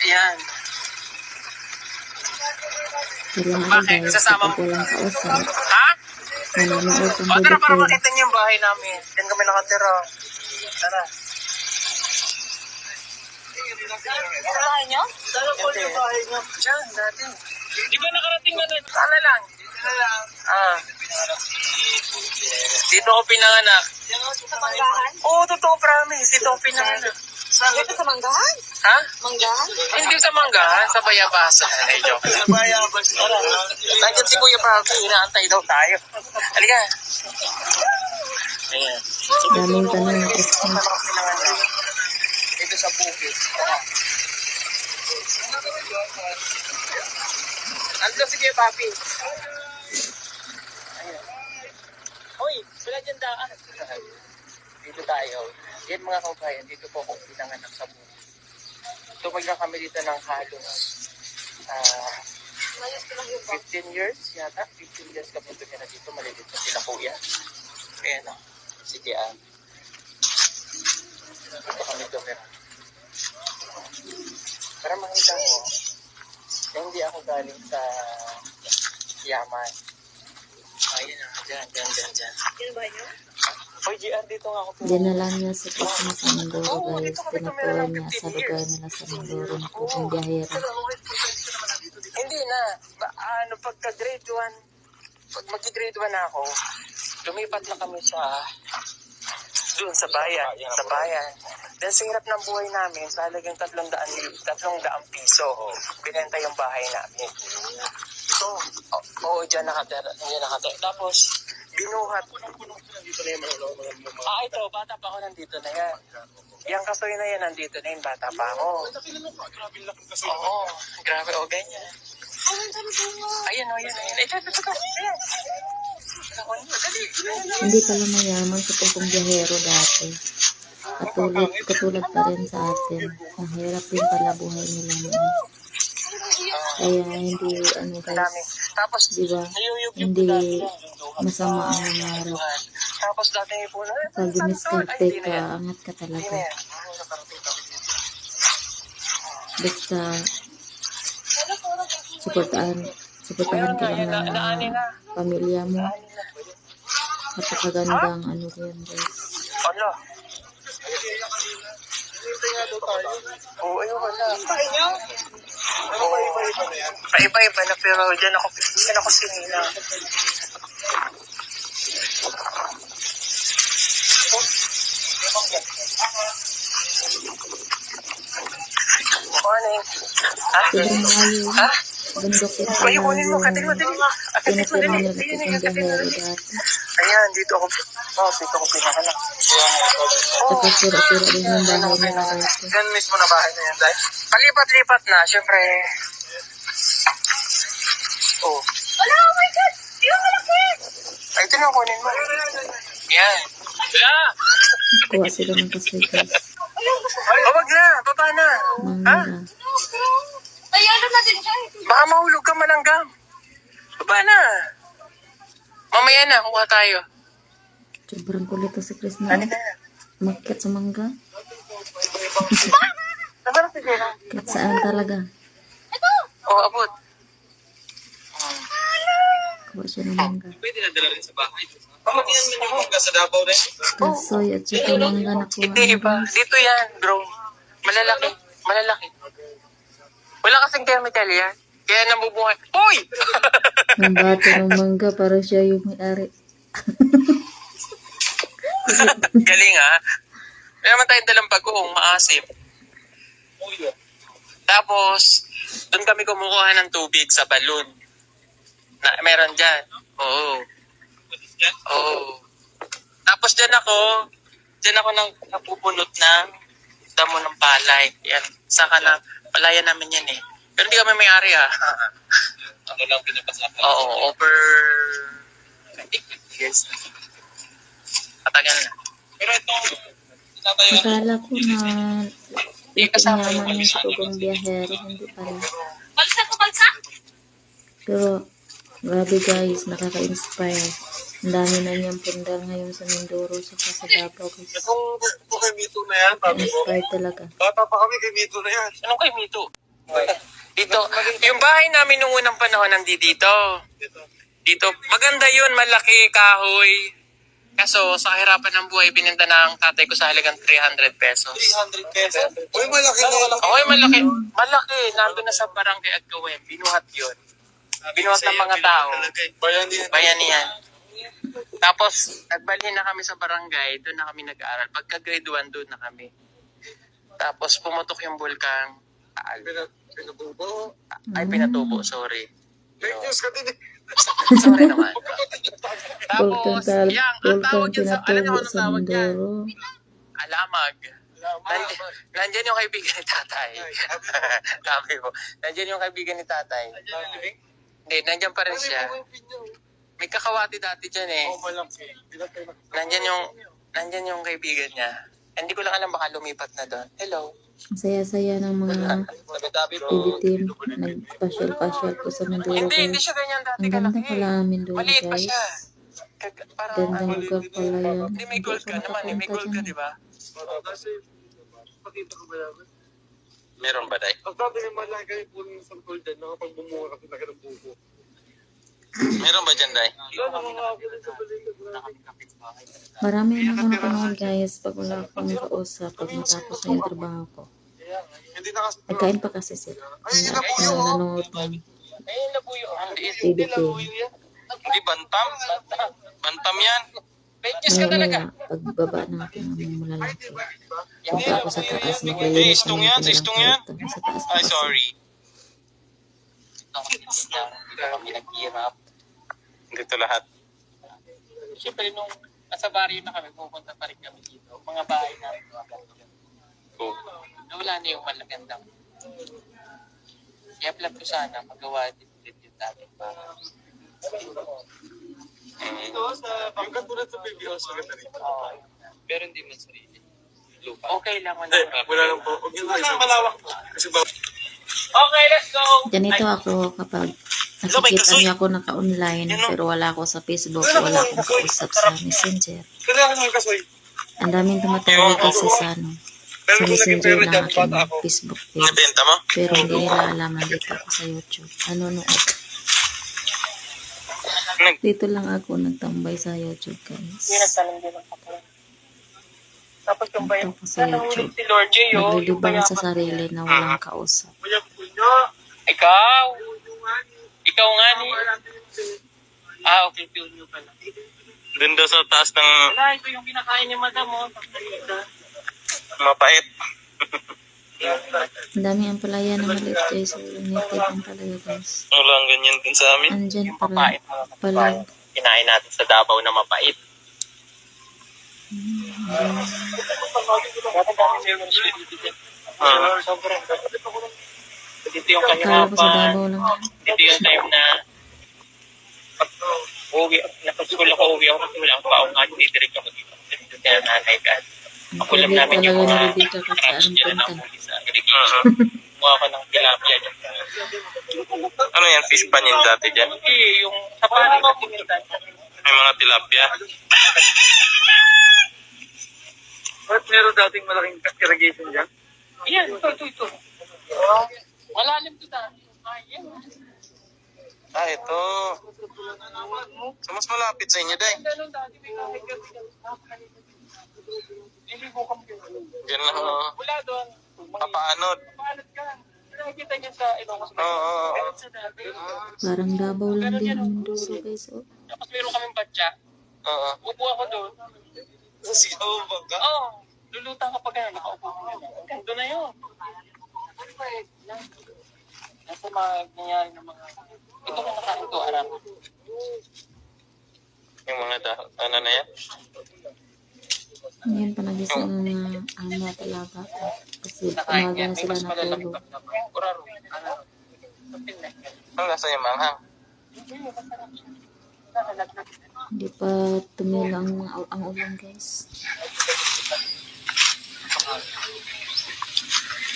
Ayan. Bakit? Sasama mo? Ha? O, tara para makita niyo yung bahay namin. Diyan kami nakatira. Tara. Sa bahay niyo? Saan po yung bahay niyo? Diyan, dati. Di ba nakarating na dito? Sana lang. Dito ako pinanganak. Sa Manggahan? Oo, totoo, promise. Dito ako pinanganak. Dito sa Manggahan? Ha? Manggahan? Hindi sa Manggahan, sa Bayabasa. Ay, joke. Sa Bayabasa. Nandiyan si Kuya Papi, inaantay daw tayo. Halika. Ayan. Daming tanong na question. Dito sa bukid. Ando si Kuya Papi. Ayan. Hoy, wala dyan daan. Dito tayo. Yan mga kabayan, dito po ako pinanganak sa bukid. Tumagla kami dito ng halos 15 years yata. 15 years kami tumira dito. Malilit na sila kuya. Ayan o. Sige dito kami tumira. Para makita mo, hindi ako galing sa yaman. Ayun o. Diyan. Yan ba niyo? Hoy, GR, dito nga ako. Dinala niya si Krishna sa Mindoro, guys. Tinutuloy niya sa lugar nila sa Mindoro ng putong biyahera. Hindi na. Pagka-grade 1, pag mag-grade 1 na ako, lumipat na kami doon sa bayan. Dahil sa hirap ng buhay namin, sa halagang 300 piso, binenta yung bahay namin. Ito, diyan nakatira. Tapos, binuhat. Ito, bata pa ako, nandito na yan. Yung kasoy na yan, nandito na yun, bata pa ako. Oo, grabe, ganyan. Ayun. Ito. Ayan. Hindi pala mayaman sa putong biyahero dati. Katulad pa rin sa atin. Mahirap din pala buhay nila noon. Kaya hindi, guys, Tapos, diba, hindi masama ang nangarap. Tapos dati po na, Pag diniskarte ka, angat ka talaga. Basta, suportahan ka lang ng pamilya mo. Napakagandang yan, guys. Ano? Oo, ayun wala. Paiba-iba na, pero dyan ako sinila. Morning. Sobrang layo. Bundok ito Ay, kunin mo. Katin mo, dali. tinuturo nila putong biyahero dati. Ayan, dito ako pinakanak. Tapos sira-sira din yung bahay nila dati. Yan mismo na bahay na yan, Day. Palipat-lipat na, syempre. Wala, oh my God! Yung malaki! Ay, ito na, kunin mo. Yan. Wala! Kuha sila ng kasoy, guys. Wag na, baba na. Mangga. Ayano na din siya. Baka mahulog ka malanggam. Baba na. Mamaya na, kuha tayo. Sobrang kulit to si Krishna. Magkat sa mangga. Kat saan talaga? Abot. Kuha siya ng mangga. Pwede na dala rin sa bahay. Pamagyan mo yung mangga sa Davao rin. Kasoy at saka mangga na kuha. Hindi iba. Dito yan, bro. Malalaki. Wala kasing chemical yan. Kaya nabubuhay. Hoy! Ang bata ng mangga, parang siya yung may-ari. Galing ha. May naman tayong dalang bagoong maasim. Tapos, doon kami kumukuha ng tubig sa balon. Meron dyan. Oo. Tapos dyan ako napupunot ng damo ng palay. Yan. Saka na, palayan namin yan eh. Pero hindi kami may-ari ha. Ano lang pinapasakan? Oo, over 50 years. Matagal na. Pero ito, Akala ko na yaman yung sa putong biyahero. Hindi pala. Balsa ko, balsa! Pero, grabe guys, nakaka-inspire. Ang dami na niyang pundar ngayon sa Mindoro sa Davao guys. Kung kay Mito na yan, sabi ko. Inspired talaga. Bata pa kami kay Mito na yan. Anong kay Mito? Dito, yung bahay namin nung unang panahon nandito. Dito, maganda yun, malaki, kahoy. Kaso, sa kahirapan ng buhay, binenta ng tatay ko sa halagang 300 pesos. 300 pesos. Uy, malaki na. Okay, malaki. Malaki. Nandun na sa barangay Agkawen. Binuhat yun. Binuhat ng mga tao. Bayanihan. Tapos, nagbalhin na kami sa barangay. Doon na kami nag-aaral. Pagka grade 1, doon na kami. Tapos, pumutok yung bulkang Taal. Pinatubo. Ay, pinatubo. Sorry. Fake news ka din eh. Sorry naman. Vulcan Tapos, yang, ang tawag yan sa, alam niyo pinatubo kung anong sa tawag yan? Mindoro. Alamag. Nandyan yung kaibigan ni tatay. Sabi mo, nandyan yung kaibigan ni tatay. Hindi, nandyan pa rin siya. May kakawati dati dyan eh. Nandyan yung kaibigan niya. Hindi ko lang alam, baka lumipat na doon. Hello. Ang saya-saya ng mga TV team. Nagpasyal-pasyal po sa Mindoro Hindi guys. siya ganyan dati Ang ganda kalaki. pala ang Mindoro Maliit pa guys. siya. Parang, Gandang lugar pala yan. hindi may gold ka naman eh. May gold ka, di ba? Pakita ko ba yan? Meron ba, Day? Ang sabi ng malaki kayo po ng isang golden, nakapagbumuha kasi laki ng buko. Meron ba dyan, Day? Yan ang mga ako sa balikat. Marami na ako napanood guys pag wala akong kausap pag matapos na yung trabaho ko. Hindi na kasi. Nagkain pa kasi sila. Nanonood ng Ayun na po yung TV team. Hindi, bantam. Bantam yan. Benches ka talaga. Maya pagbaba natin ang malalaki. Punta ako sa taas. Maglilinis Istong yan, istong yan. Sa taas. Ay, sorry. Dito kami nag-hirap. Dito lahat. Siyempre, nung nasa barrio na kami, pupunta pa rin kami dito. Mga bahay namin. Oh. Wala na yung malagandang. Kaya plan ko sana, magawa din yung dating bahay. Ito sa pagkat tulad sa PBOs, maganda rin. Pero hindi man sarili. Lupa. Okay lang. Hindi, wala lang po. Huwag yun lang isang malawak po. Kasi ba? Okay, let's go! Ganito ako kapag nakikita niyo ako naka-online pero wala ako sa Facebook, wala akong kausap sa Messenger. Kailangan naman kasoy. Ang daming tumatawag kasi sa sa Messenger ng aking Facebook page. Nabenta mo? Pero hindi nila alam na dito ako sa YouTube. Dito lang ako nagtambay sa YouTube guys. Nagtanong din ang kapatid. Tapos yung bayan, Ito ako sa YouTube. si Lord J, Naglilibang sa sarili na walang kausap. Kuya, punyo. Ikaw? Ikaw nga ni? Okay, feel nyo pala. Doon daw sa taas ng Wala, ito yung kinakain ni Madam, oh. mapait. Ang dami ang palaya na maliit guys. So, native ang palaya guys. Wala ang ganyan din sa amin. Andyan Yung pala. mapait, mga Pala. kapatid. Kinain natin sa Davao na mapait. Sobrang. Dito yung Akala kanyang ko sa Davao lang. Dito yung time na uwi, nasa-school ako, uwi ako kasi wala akong paungan, ditirig ako dito. Dito kaya nanay ka. Ako lang Favorite namin talaga yung ni mga Rebecca kasi anong dyan na punta. huli sa irrigation. Kumuha ko ng tilapia dyan. Ano yan? Fish pan yun dati dyan? Hindi, yung sa panig na tinitay. May mga tilapia. Ba't meron dating malaking irrigation dyan? Yan, ito. Malalim to dati. Ayan. Ah, ito. So, mas malapit sa inyo, Day. Ganun dati, may kahit hindi ko kami. Yan lang, oh. Wala doon. Papaanod. Paanod ka. Nakikita niya sa Ilocos. Oo. Meron sa dati. Parang Davao lang din ang Mindoro guys. Oh. Tapos meron kaming batya. Oo. Upo ako doon. Sa sigaw ba ka? Oo. Luluta ka pa gano'n. Nakaupo ko na. Doon na yun. Nasa mga nangyari ng mga... Ito kung nakain to, aram. Yung mga ano na yan? Ngayon pa nagising ang mga ama talaga. Kasi umaga na sila natulog. Kuraro. Ano? Ang lasa yung manghang? Hindi pa tumilang ang ulan guys.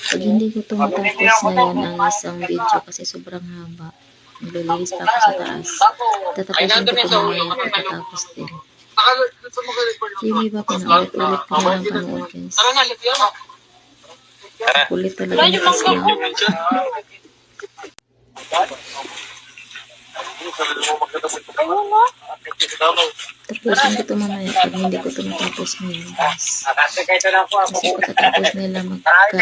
Pag hindi ko ito matapos ngayon ang isang video kasi sobrang haba. Maglilinis pa ako sa taas. Tatapusin ko ito mamaya pagkatapos din. Sige ba, pinaulit-ulit ko na lang panood, guys. Kulit talaga ni Kisna. Ayun na. Tapusin ko ito mamaya pag hindi ko ito natapos ngayon, guys. Kasi pagkatapos nila magkain,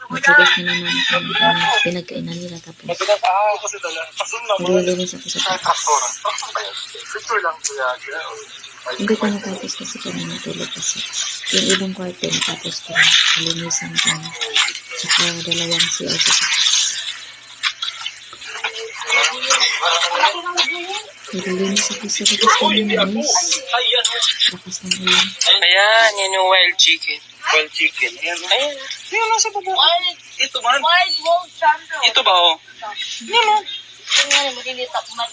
maghugas na naman ako ng pinagkainan nila. Tapos, maglilinis ako sa taas. Hindi ko natapos kasi kami natulog kasi. Yung ibang kwarto, natapos ko na. Malinisan ko na. Tsaka dalawang CR sa taas. Naglilinis ako sa taas kanina, guys. Lakas ng ulan. Ayan, yan yung wild chicken. Wild chicken. Ayan. Ayan. Yan nasa baba. Ito man. Wild wolf sandal. Ito ba, oh? Yan o. Yan nga, malilitak man.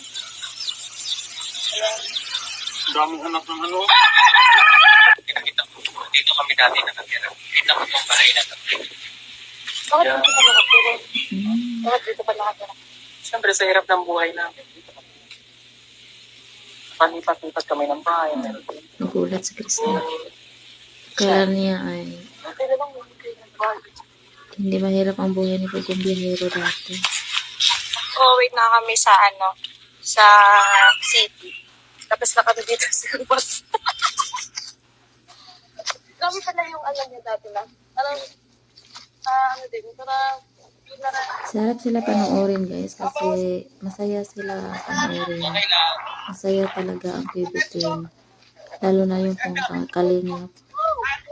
Daming anak ng ano. Kita ko. Dito kami dati nakatira. Kita ko yung bahay na ito. Bakit dito pa nakatira? Hmm. Bakit dito pa nakatira? Siyempre, sa hirap ng buhay namin. Panipat-lipat kami ng bahay. Nagulat si Krishna. Kala niya ay Kaya lang mo kayo ng bahay. hindi mahirap ang buhay ni Pugong Biyahero dati. Oh, wait na kami sa sa city. Tapos na kami dito sa bus. Kami pala yung alam niya dati lang. Parang, din, parang, yun na rin. Sarap sila panoorin, guys, kasi masaya sila panoorin. Masaya talaga ang PBTN. Lalo na yung pang kalingap.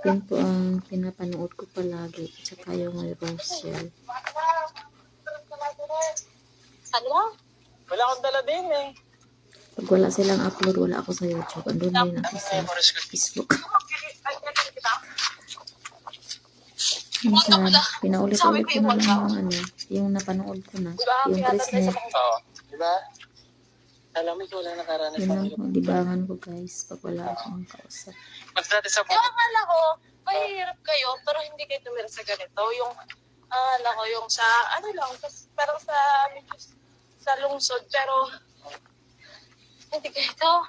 Yun po ang pinapanood ko palagi. Tsaka yung may Rochelle. Ano? Wala akong dala din eh. Pag wala silang upload, wala ako sa YouTube. Andun din ako sa Facebook. Minsan, pinaulit-ulit ko na lang yung napanood ko na. Yung Christmas. Oo. Diba? Alam mo, ikaw lang nakaranas Yun ng lang po, libangan ko, guys, pag wala akong kausap. Magdati sa Yung akala ko, mahirap kayo, pero hindi kayo tumira sa ganito. Yung, akala ko, yung sa, lang, parang sa lungsod, pero, hindi kayo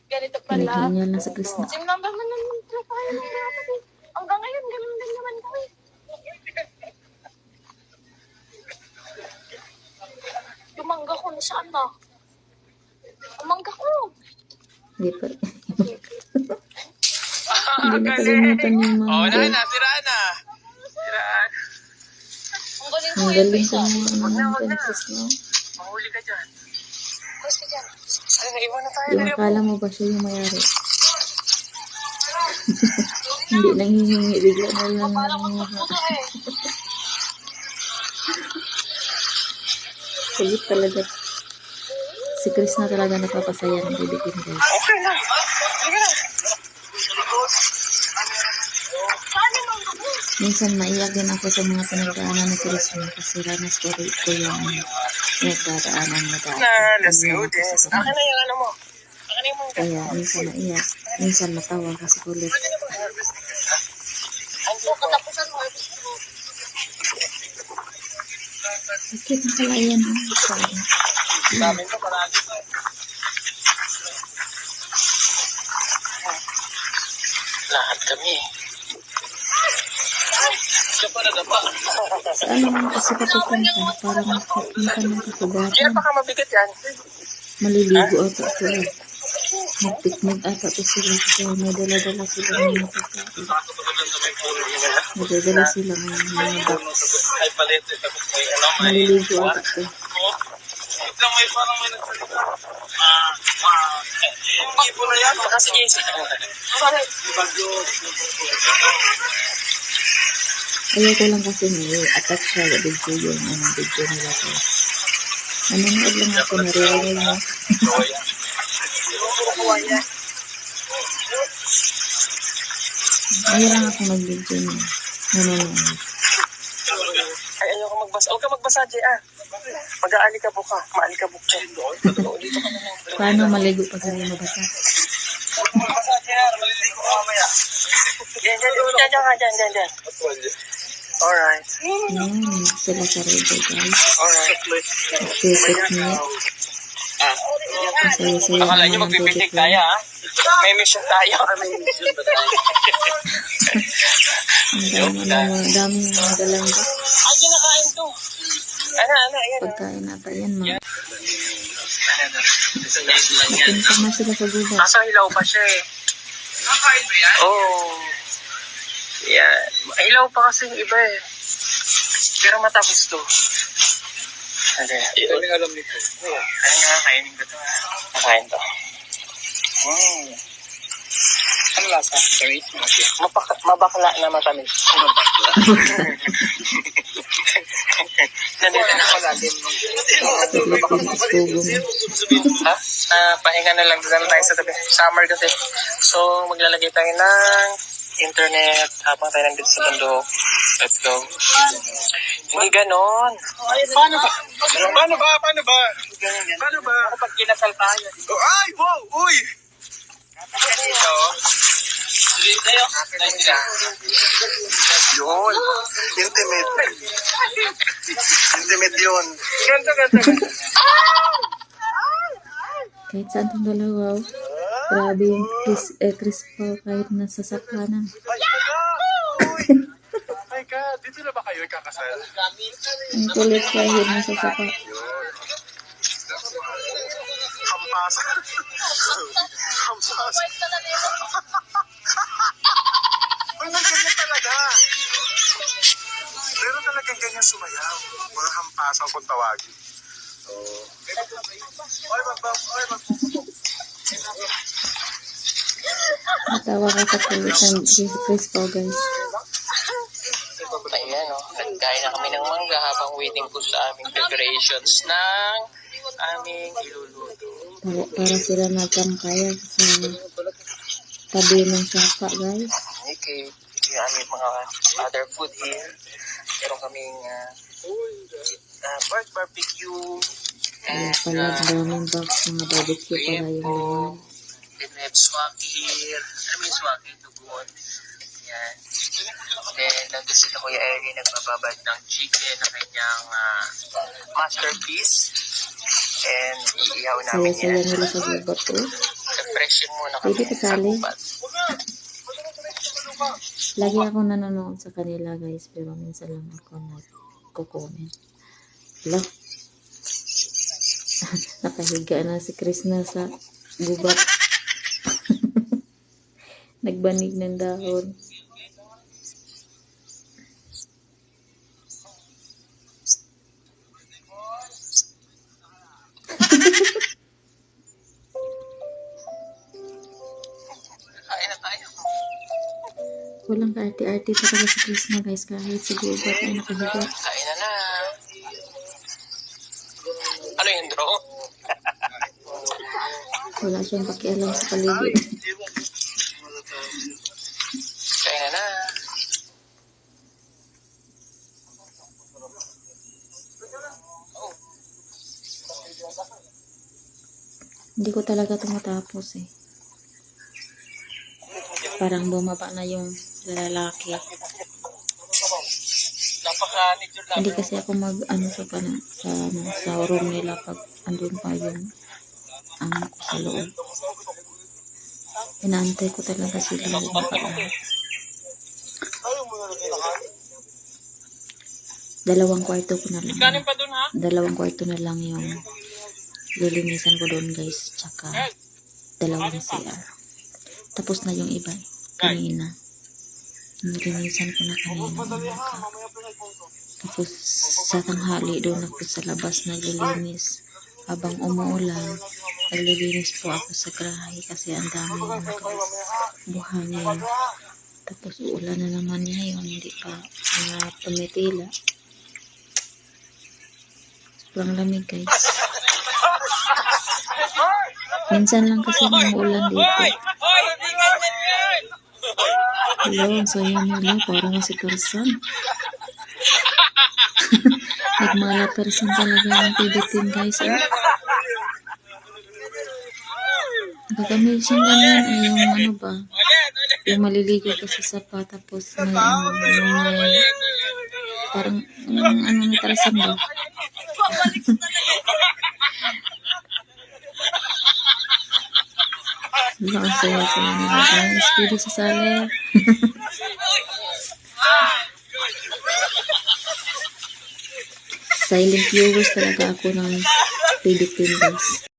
ganito pala. Ganyan lang sa Christmas. Sinamba mo naman tayo. Hanggang ngayon, ganun din naman kami. Yung mangga ko, nasaan na? Ang mangga ko. Hindi pa. Hindi na kalimutan yung mga. Oo, siraan na. Siraan. Ang galing ko Ang yun. galing ko mga Christmas, no? Mahuli ka dyan. Mas ka dyan. Ay, iwan na tayo. Yung akala mo ba siya yung mayari? Hindi nanghihingi, bigla na lang Puto eh. Kulit talaga. Si Chris na talaga napapasaya ng bibikin, guys. Okay na. Sige na. Minsan maiyak din ako sa mga pinagdaanan ni Chris kasi ranas ko yung pinagdaanan na dati. Let's go this. Akin na yung ano mo. Akin na yung mangga. Kaya minsan naiyak, minsan matawa kasi kulit. So, katapusan mo. Bakit ang kalayan mo? Sabi ko paragi ko. Lahat kami. Dapa na dapa. Saan naman kasi papupunta? Para magpapunta ng Yan, kakubatan. baka mabigat yan. Maliligo ata ako eh. Mag-picnic ata ko sila kasi may dala-dala sila ng mga pagkain. May dala sila ng mga box. Ay palit. Tapos may ano. Maliligo ata ko. Ito may parang may nagsalita. Yung ipo na yan. Baka sige isa. Ayaw ko lang kasi may attach siya video yung video nila ko. Nanonood lang ako, naririnig mo. Ayaw lang ako mag-video niya. Nanonood. Ay, ayoko magbasa. Huwag ka magbasa, Jay, Mag-aalikabok ka. Maalikabok ka. Dito ka na lang. Paano maligo pag hindi mabasa? Magbasa, Jay, maliligo ka mamaya. Diyan. Alright. Ayan, sila sa river guys. Alright. Pipiknik. Ang saya-saya Akala nyo naman ang magpipitik pipiknik. tayo, ha? May mission tayo. Ang daming mga dalangga. Ay, kinakain to. Ano, ayan. Pagkain nata yan, mga. Yan. Punta na sila sa gubat. Nasa hilaw pa siya eh. Nakain mo yan? Oo. Yan. Hilaw pa kasi yung iba eh. Pero matapos to. Okay. Ano yung alam nito? Ano nga, kainin ko to ha? Nakain to. Ano lasa? Tamis? Mabakla na matamis. Nandito na ako lalim. Tugo mo. Ha? Pahinga na lang. Doon tayo sa tabi. Summer kasi. So, maglalagay tayo ng internet habang tayo nandito sa bundok. Let's go. Hindi ganon. Paano ba? Paano ba? Paano ba? Ganyan. Paano ba? Kapag kinasal tayo. Ay! Wow! Uy! Dito. Dito yun. Yun. Intimate. Intimate yun. Ganto. Kahit saan itong dalawa. Oh. Grabe yung Chris Paul kahit nasa sakhanan. Ay ka, dito na ba kayo ikakasal? Ang kulit kahit nasa saka. Hampasa. Hampasa. Ang ganyan talaga. Meron talagang ganyan sumayaw. Mga hampasa kung tawagin. Oh. Natawa ka sa kulit ng Chris Paul guys. Ayan o. Nagkain na kami ng mangga habang waiting po sa aming preparations ng aming iluluto. Para sila nagkamkaya sa tabi ng sapa guys. Okay. Ito yung aming mga other food here. Meron kaming pork barbecue. Kaya And pala daming box mga barbecue pala yung laman. then we have swaki here. Ano may swaki? Dugon. Yan. Then, nandun si Kuya Eri nagbababad ng chicken na kanyang masterpiece. And iihaw namin Saya-saya yan. nila sa gubat oh. Freshen muna kami. Pwede kasali. sa gubat. Lagi ako nanonood sa kanila guys, pero minsan lang ako nagko-comment. Hello? Nakahiga na si Chris na sa gubat. Nagbanig ng dahon. Kain na tayo. Walang ka-arty-arty talaga si Chris na guys, kahit sa gubat ay nakahiga. Kain na. Ano yung draw? Wala siyang pakialam sa paligid. Kain na. Hindi ko talaga ito matapos eh. Parang bumaba na yung lalaki. Napaka-nature lang. Hindi kasi ako sa room nila pag andun pa yung ko sa loob. Inaantay ko talaga sila yung makalahat. Dalawang kwarto ko na lang. Kanin pa dun ha? Dalawang kwarto na lang yung lilinisan ko doon guys. Tsaka dalawang CR. Tapos na yung iba kanina. Nilinisan ko na kanina. Tapos sa tanghali doon ako sa labas naglilinis. Habang umuulan, naglilinis po ako sa grahe kasi ang dami buhangin. Tapos uulan na naman ngayon, hindi pa tumitila. Sobrang lamig guys. Minsan lang kasi umuulan dito. Hello, ang saya nila. Parang si Persan. Nagmala Persan talaga ang pibitin guys. Nagkakami siyang ganyan ay yung ano ba, yung maliligo kasi sa pa tapos may Parang, ano ni Tarasan ba? Wala, ang saya-saya nila. Ang speedy sa sala. Silent viewers talaga ako ng Philippines.